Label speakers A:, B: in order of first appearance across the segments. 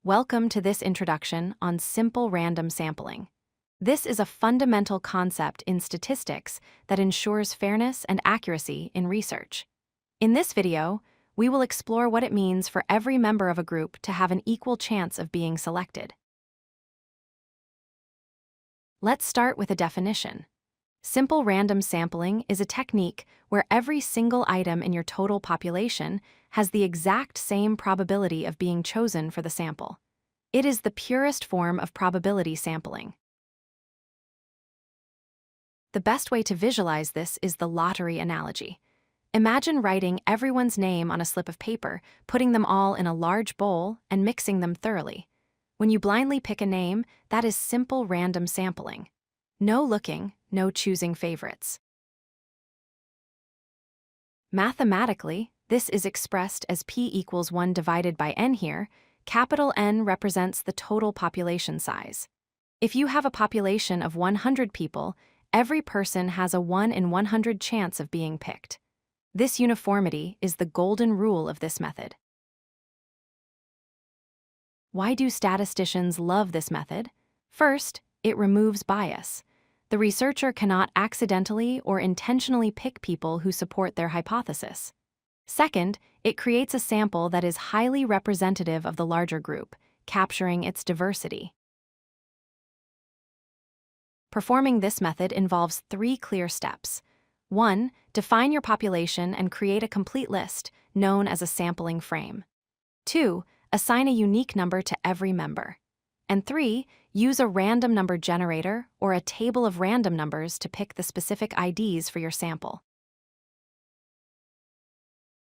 A: Welcome to this introduction on simple random sampling. This is a fundamental concept in statistics that ensures fairness and accuracy in research. In this video, we will explore what it means for every member of a group to have an equal chance of being selected. Let's start with a definition. Simple random sampling is a technique where every single item in your total population has the exact same probability of being chosen for the sample. It is the purest form of probability sampling. The best way to visualize this is the lottery analogy. Imagine writing everyone's name on a slip of paper, putting them all in a large bowl, and mixing them thoroughly. When you blindly pick a name, that is simple random sampling. No looking, no choosing favorites. Mathematically, this is expressed as p equals 1 divided by n here. Capital N represents the total population size. If you have a population of 100 people, every person has a 1 in 100 chance of being picked. This uniformity is the golden rule of this method. Why do statisticians love this method? First, it removes bias. The researcher cannot accidentally or intentionally pick people who support their hypothesis. Second, it creates a sample that is highly representative of the larger group, capturing its diversity. Performing this method involves 3 clear steps. 1. Define your population and create a complete list, known as a sampling frame. 2. Assign a unique number to every member. And 3. Use a random number generator or a table of random numbers to pick the specific IDs for your sample.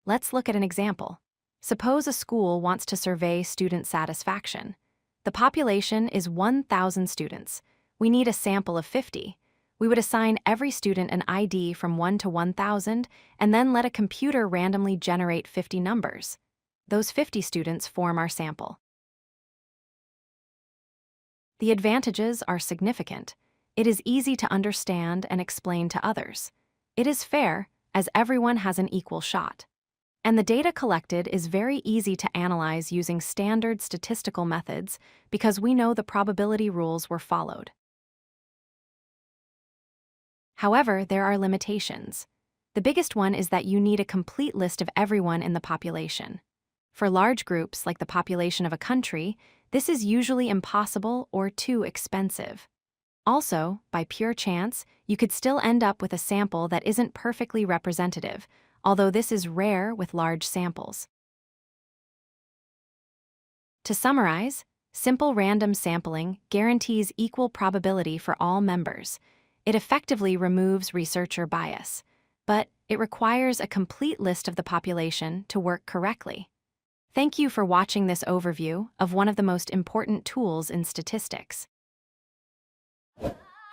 A: Let's look at an example. Suppose a school wants to survey student satisfaction. The population is 1,000 students. We need a sample of 50. We would assign every student an ID from 1 to 1,000 and then let a computer randomly generate 50 numbers. Those 50 students form our sample. The advantages are significant. It is easy to understand and explain to others. It is fair, as everyone has an equal shot. And the data collected is very easy to analyze using standard statistical methods because we know the probability rules were followed. However, there are limitations. The biggest one is that you need a complete list of everyone in the population. For large groups, like the population of a country, this is usually impossible or too expensive. Also, by pure chance, you could still end up with a sample that isn't perfectly representative, although this is rare with large samples. To summarize, simple random sampling guarantees equal probability for all members. It effectively removes researcher bias, but it requires a complete list of the population to work correctly. Thank you for watching this overview of one of the most important tools in statistics.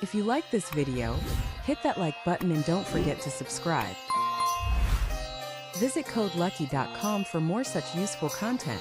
B: If you like this video, hit that like button and don't forget to subscribe. Visit codelucky.com for more such useful content.